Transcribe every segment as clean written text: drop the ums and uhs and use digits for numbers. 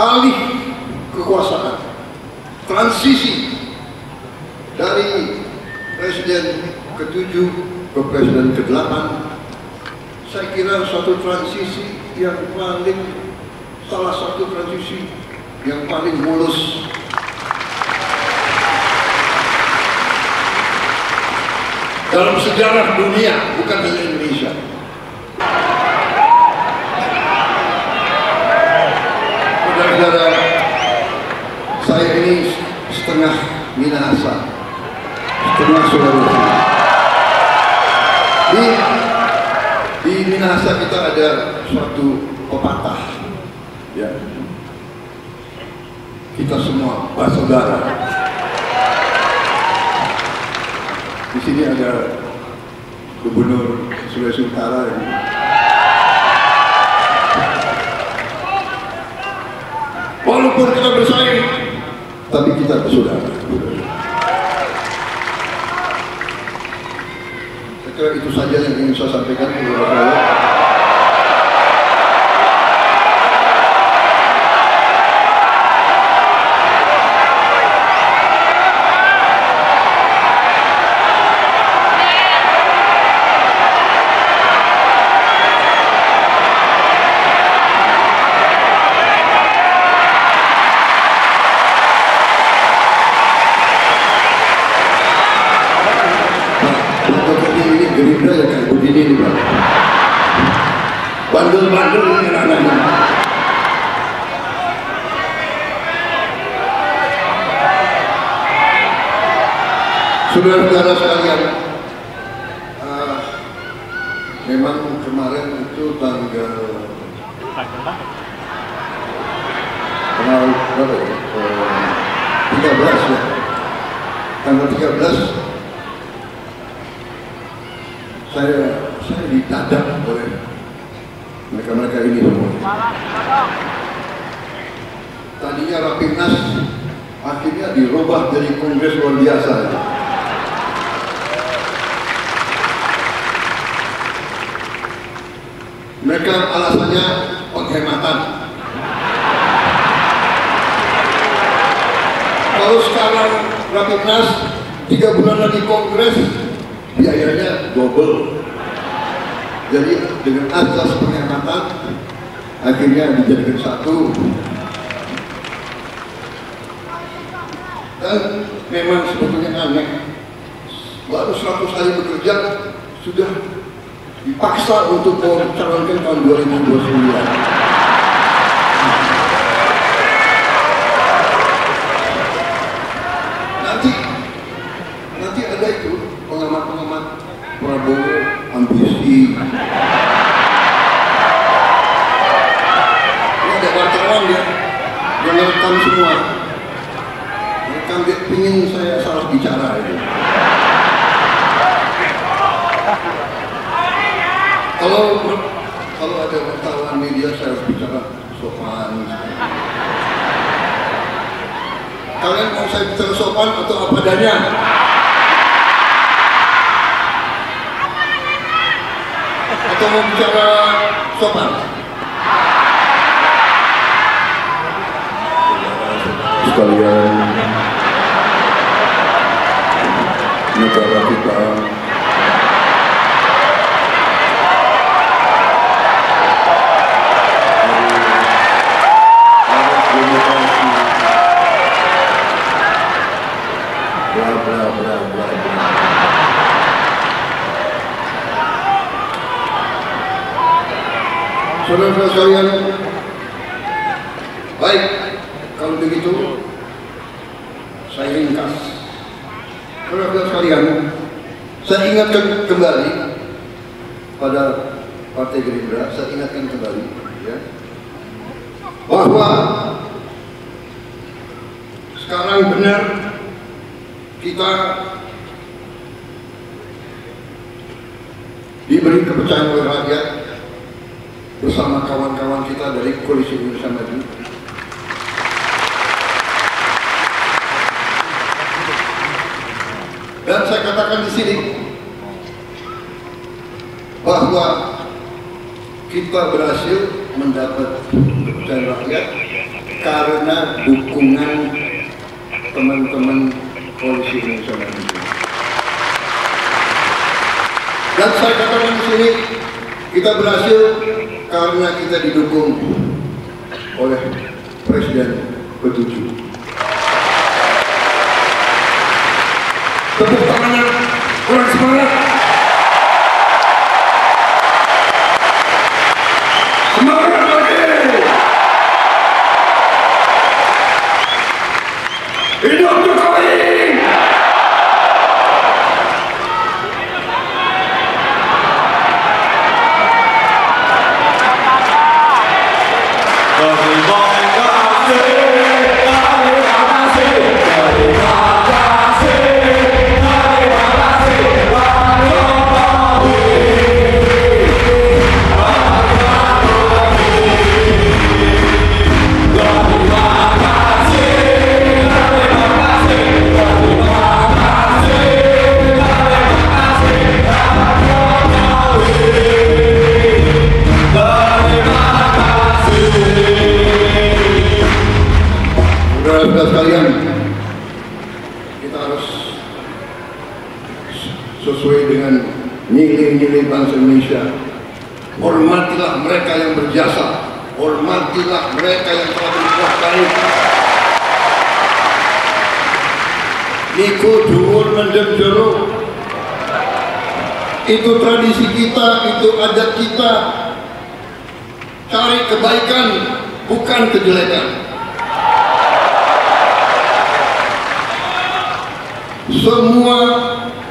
alih kekuasaan, transisi dari presiden ke-7 ke presiden ke-8, saya kira suatu transisi yang salah satu transisi yang paling mulus dalam sejarah dunia, bukan hanya Indonesia. Saudara-saudara, saya ini setengah Minahasa, setengah Sulawesi. Di Minahasa kita ada suatu pepatah, ya. Kita semua bersaudara. Di sini ada Gubernur Sulawesi Utara yang walaupun kita bersaing, tapi kita bersaudara. Saya kira itu saja yang ingin saya sampaikan kepada saya. Gerindra ya kayak begini nih Pak, bandel-bandel ini anak-anaknya. Saudara-saudara sekalian, memang kemarin itu tanggal berapa ya? 13 ya, tanggal 13 saya ditadak oleh mereka ini semua. Tadinya Rapimnas akhirnya dirubah dari kongres luar biasa. Mereka alasannya penghematan. Kalau sekarang Rapimnas 3 bulan lagi kongres, biayanya double. Jadi dengan asas penghematan akhirnya dijadikan satu. Dan memang sebetulnya aneh, baru 100 hari bekerja sudah dipaksa untuk mencalonkan tahun 2029. Nanti ada itu pengamat-pengamat Prabowo ambisi. Ini ada wartawan dia merekam semua. Merekam, dia ingin saya salah bicara itu. Kalau ada wartawan media saya harus bicara sopan. Kalian mau saya bicara sopan atau apa adanya? Atau mau bicara sopan? Sekalian, negara kita saudara-saudara sekalian, baik, kalau begitu saya ringkas. Saudara-saudara sekalian, saya ingatkan kembali pada Partai Gerindra, saya ingatkan kembali ya, bahwa sekarang benar kita diberi kepercayaan oleh rakyat bersama kawan-kawan kita dari Koalisi Indonesia Maju. Dan saya katakan di sini bahwa kita berhasil mendapat kepercayaan rakyat karena dukungan teman-teman Koalisi Indonesia Maju. Dan saya katakan di sini, kita berhasil karena kita didukung oleh Presiden ke-7. Tepuk tangannya, kurang semangat. Semangat lagi. Hidup Jokowi. Saudara-saudara sekalian, kita harus sesuai dengan nilai-nilai bangsa Indonesia. Hormatilah mereka yang berjasa, hormatilah mereka yang telah berbuat baik. Niku dhuwur mendem jero. Itu tradisi kita, itu adat kita. Cari kebaikan, bukan kejelekan. Semua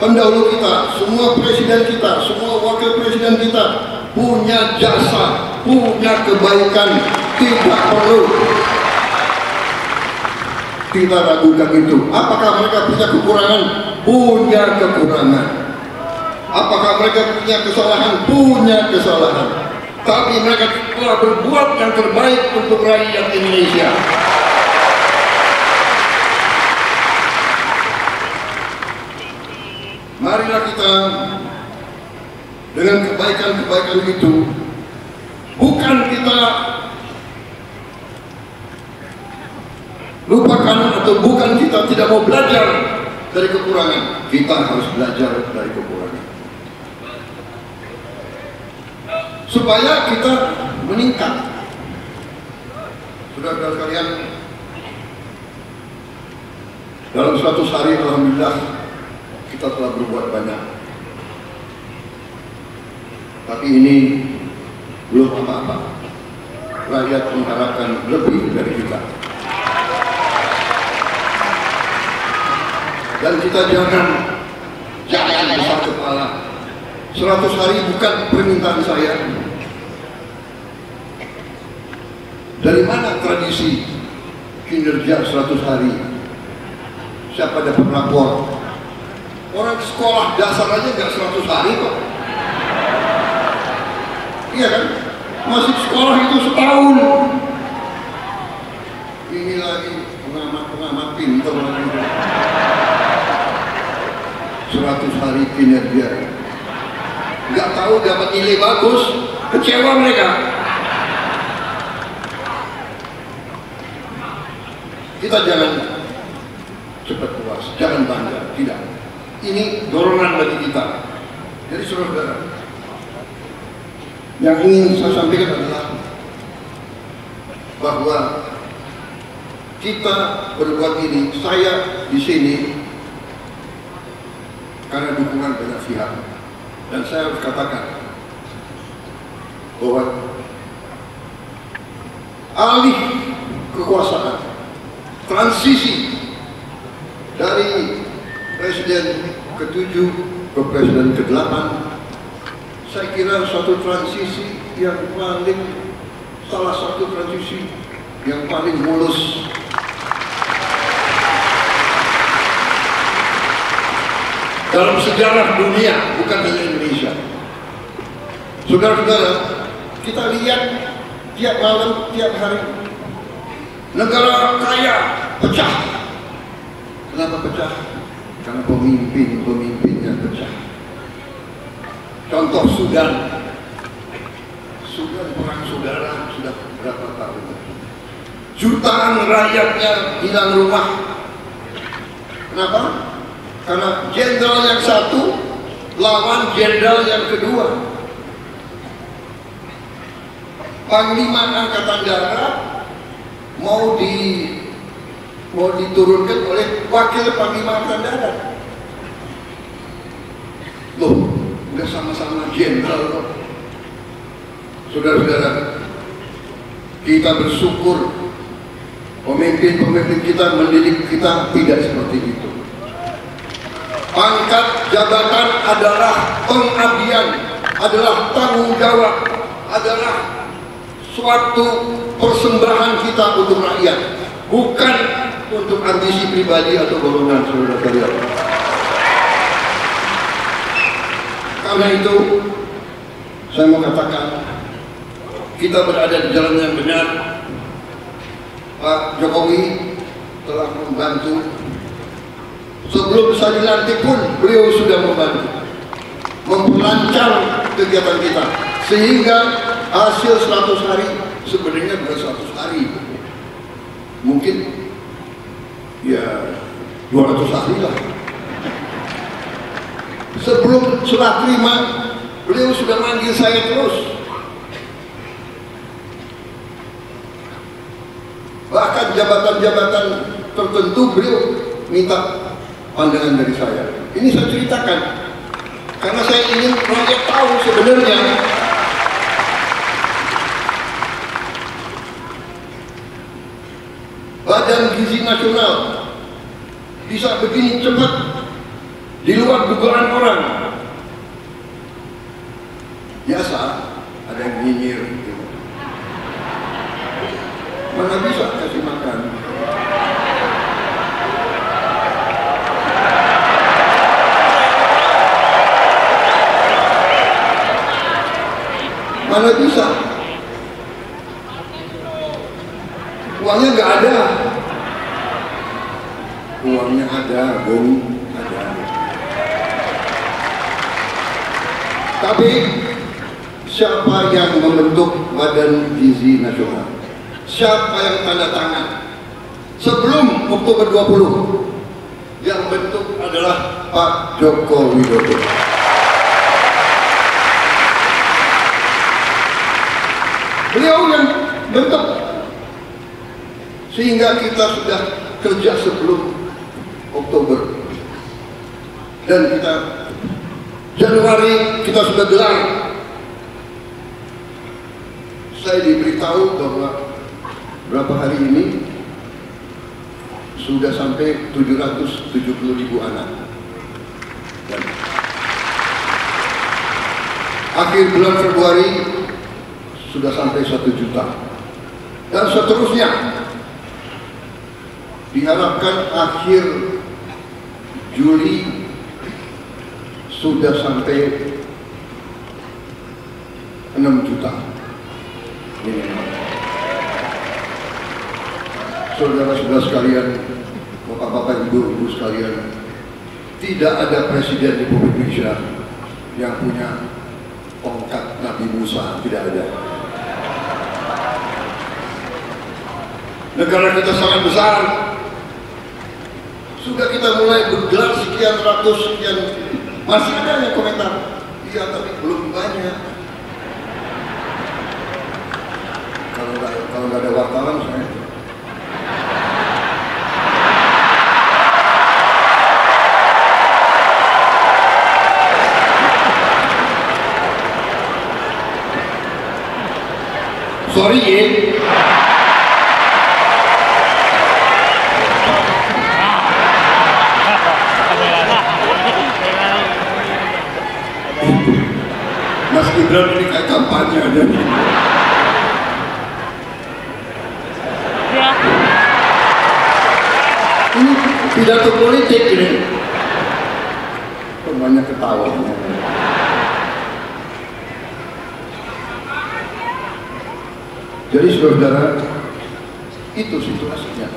pendahulu kita, semua presiden kita, semua wakil presiden kita punya jasa, punya kebaikan. Tidak perlu kita ragukan itu. Apakah mereka punya kekurangan? Punya kekurangan. Apakah mereka punya kesalahan? Punya kesalahan. Tapi mereka telah berbuat yang terbaik untuk rakyat Indonesia. Marilah kita dengan kebaikan-kebaikan itu, bukan kita lupakan atau bukan kita tidak mau belajar dari kekurangan. Kita harus belajar dari kekurangan supaya kita meningkat. Saudara-saudara sekalian, dalam 100 hari alhamdulillah kita telah berbuat banyak. Tapi ini belum apa-apa. Rakyat mengharapkan lebih dari kita. Dan kita jangan besar kepala. 100 hari bukan permintaan saya. Dari mana tradisi kinerja 100 hari? Siapa dapat rapor? Orang sekolah dasar aja nggak 100 hari kok. Iya kan? Masih sekolah itu setahun. Ini lagi pengamat pintar lagi. 100 hari kinerja. Nggak tahu dapat nilai bagus, kecewa mereka. Kita jangan cepat puas, jangan bangga, tidak. Ini dorongan bagi kita. Jadi saudara-saudara, yang ingin saya sampaikan adalah bahwa kita berbuat ini, saya di sini karena dukungan banyak pihak. Dan saya harus katakan bahwa alih kekuasaan, transisi dari Presiden ke-7 ke Presiden ke-8, saya kira suatu transisi yang salah satu transisi yang paling mulus. Dalam sejarah dunia, bukan hanya Indonesia. Saudara-saudara, kita lihat tiap malam, tiap hari, negara kaya pecah. Kenapa pecah? Karena pemimpinnya pecah. Contoh Sudan perang saudara sudah berapa tahun? jutaan rakyatnya hilang rumah. Kenapa? Karena jenderal yang satu lawan jenderal yang kedua. Panglima Angkatan Darat mau diturunkan oleh wakil Panglima Angkatan Darat. Loh, udah sama-sama jenderal loh. Saudara-saudara, kita bersyukur pemimpin-pemimpin kita mendidik kita tidak seperti itu. Pangkat jabatan adalah pengabdian, adalah tanggung jawab, adalah suatu persembahan kita untuk rakyat, bukan untuk ambisi pribadi atau golongan, saudara-saudara. Karena itu, saya mau katakan, kita berada di jalan yang benar. Pak Jokowi telah membantu. Sebelum saya dilantik pun beliau sudah membantu memperlancar kegiatan kita, sehingga hasil 100 hari sebenarnya bukan 100 hari, mungkin ya 200 hari lah. Sebelum serah terima beliau sudah manggil saya terus, bahkan jabatan-jabatan tertentu beliau minta pandangan dari saya. Ini saya ceritakan karena saya ingin rakyat tahu sebenarnya Badan Gizi Nasional bisa begini cepat di luar dugaan orang. Biasa ada yang nyinyir gitu. Mana bisa kasih makan? Mana bisa? Uangnya nggak ada. Uangnya ada, Bung, ada. Tapi siapa yang membentuk Badan Gizi Nasional? Siapa yang tanda tangan? Sebelum Oktober 20, yang bentuk adalah Pak Joko Widodo. Beliau yang bentuk, sehingga kita sudah kerja sebelum Oktober, dan kita Januari kita sudah gelar. Saya diberitahu bahwa berapa hari ini sudah sampai 770.000 anak. Dan akhir bulan Februari sudah sampai 1 juta. Dan seterusnya. Diharapkan akhir Juli sudah sampai 6 juta minimal. Saudara-saudara sekalian, bapak-bapak, ibu-ibu sekalian, tidak ada presiden Republik Indonesia yang punya tongkat Nabi Musa, tidak ada. Negara kita sangat besar. Sudah kita mulai bergelar sekian ratus, sekian, masih ada yang komentar, iya tapi belum banyak. Kalau nggak ada wartawan saya. Sorry ya. Mas Gibran ini kayak kampanye aja nih. Ini pidato politik ini. Banyak ketawanya. Jadi saudara, itu situasinya.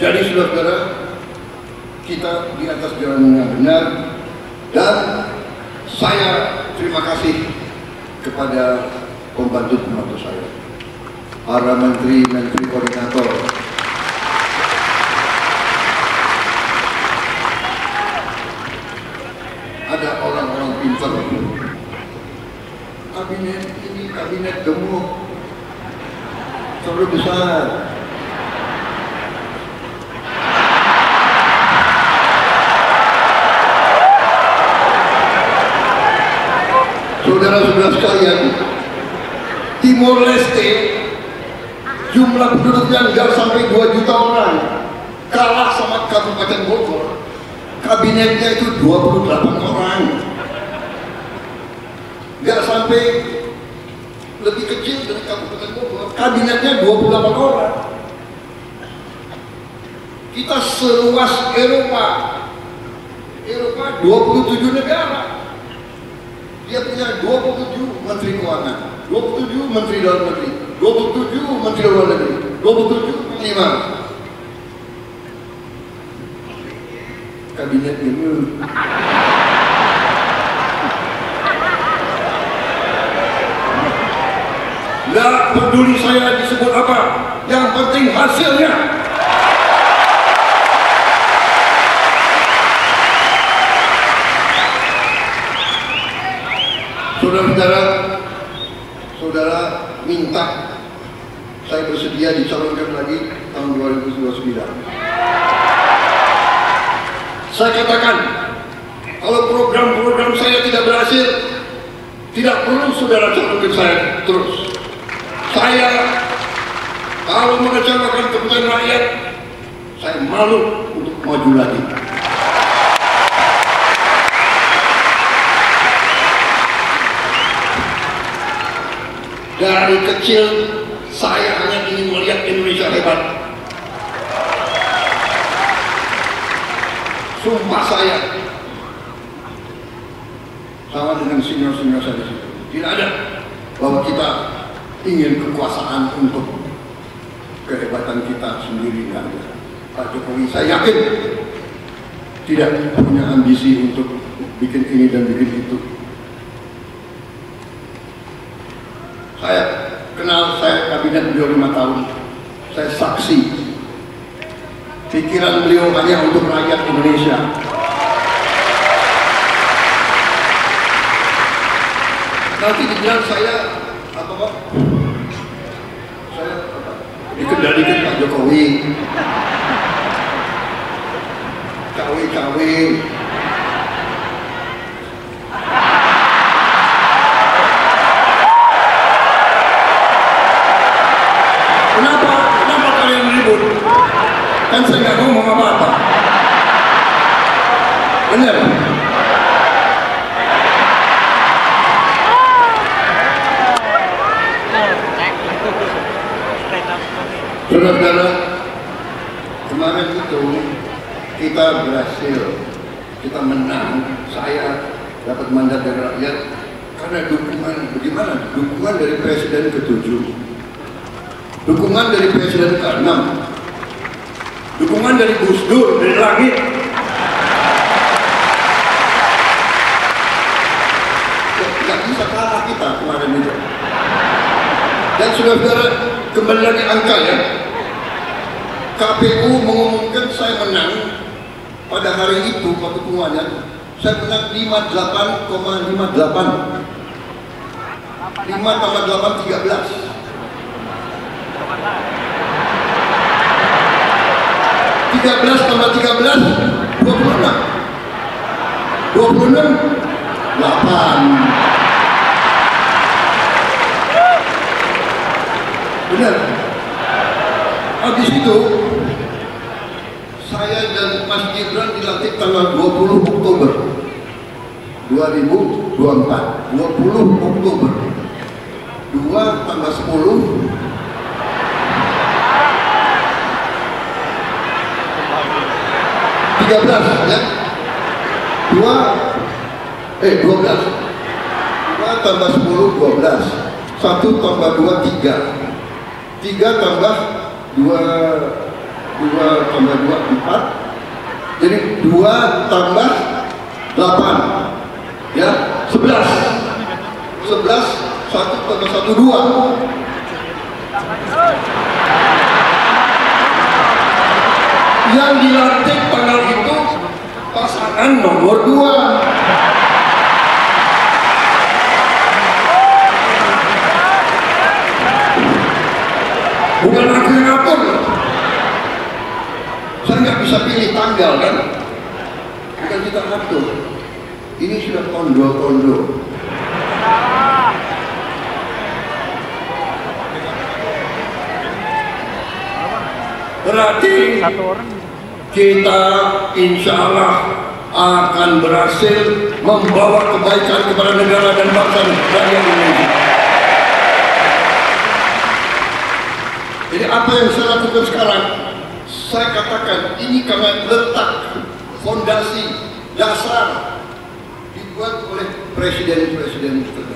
Jadi saudara, kita di atas jalan yang benar, dan saya terima kasih kepada pembantu-pembantu saya. para menteri-menteri koordinator, ada orang-orang pintar. Kabinet ini kabinet gemuk, terlalu besar. Saudara-saudara sekalian, Timor Leste jumlah penduduknya nggak sampai 2 juta orang, kalah sama Kabupaten Bogor. Kabinetnya itu 28 orang, nggak sampai, lebih kecil dari Kabupaten Bogor. Kabinetnya 28 orang. Kita seluas Eropa 27 negara. Dia punya 27 menteri keuangan, 27 menteri dalam negeri, 27 menteri luar negeri, 27 panglima. Kabinet ini nggak peduli saya disebut apa, yang penting hasilnya. Saudara minta saya bersedia dicalonkan lagi tahun 2029. Saya katakan, kalau program-program saya tidak berhasil, tidak perlu saudara calonkan saya terus. Saya kalau mengecewakan kepentingan rakyat, saya malu untuk maju lagi. Dari kecil saya hanya ingin melihat Indonesia hebat. Sumpah saya, sama dengan senior-senior saya di situ, tidak ada bahwa kita ingin kekuasaan untuk kehebatan kita sendiri, nggak ada. Pak Jokowi saya yakin tidak punya ambisi untuk bikin ini dan bikin itu. Saya kenal, saya kabinet beliau 5 tahun, saya saksi pikiran beliau hanya untuk rakyat Indonesia. Nanti dibilang saya apa Pak? Saya dikendalikan Pak Jokowi, cawe-cawe. Kenapa kalian ribut? Kan saya nggak ngomong apa-apa. Benar? Saudara-saudara, kemarin itu kita berhasil, kita menang. Saya dapat mandat dari rakyat karena dukungan, bagaimana? Dukungan dari Presiden ke-7, dukungan dari Presiden ke-6, dukungan dari Gus Dur, dari langit. Tidak bisa kalah kita kemarin itu. Dan saudara-saudara, kembali lagi angka ya, KPU mengumumkan saya menang pada hari itu, waktu pengumumannya saya menang 58,58. 5 tambah 8, 13. 13 tambah 13, 26. 26, 8. Benar. Habis itu saya dan Mas Gibran dilantik tanggal 20 Oktober 2024. 20 Oktober. 2 tambah 10. 13 ya. 12. 2 tambah 10, 12. 1 tambah 2, 3. 3 tambah 2 tambah 2, 4. Jadi 2 tambah 8 ya, 11. 11, 1 tambah 1, 2. Yang dilantik tanggal itu pasangan nomor 2. Bukan aku yang atur. Saya nggak bisa pilih tanggal kan? Bukan kita atur. Ini sudah kondo-kondo. Berarti kita insya Allah akan berhasil membawa kebaikan kepada negara dan bangsa rakyat Indonesia. Jadi apa yang saya lakukan sekarang, saya katakan ini karena letak fondasi dasar dibuat oleh presiden-presiden terdahulu.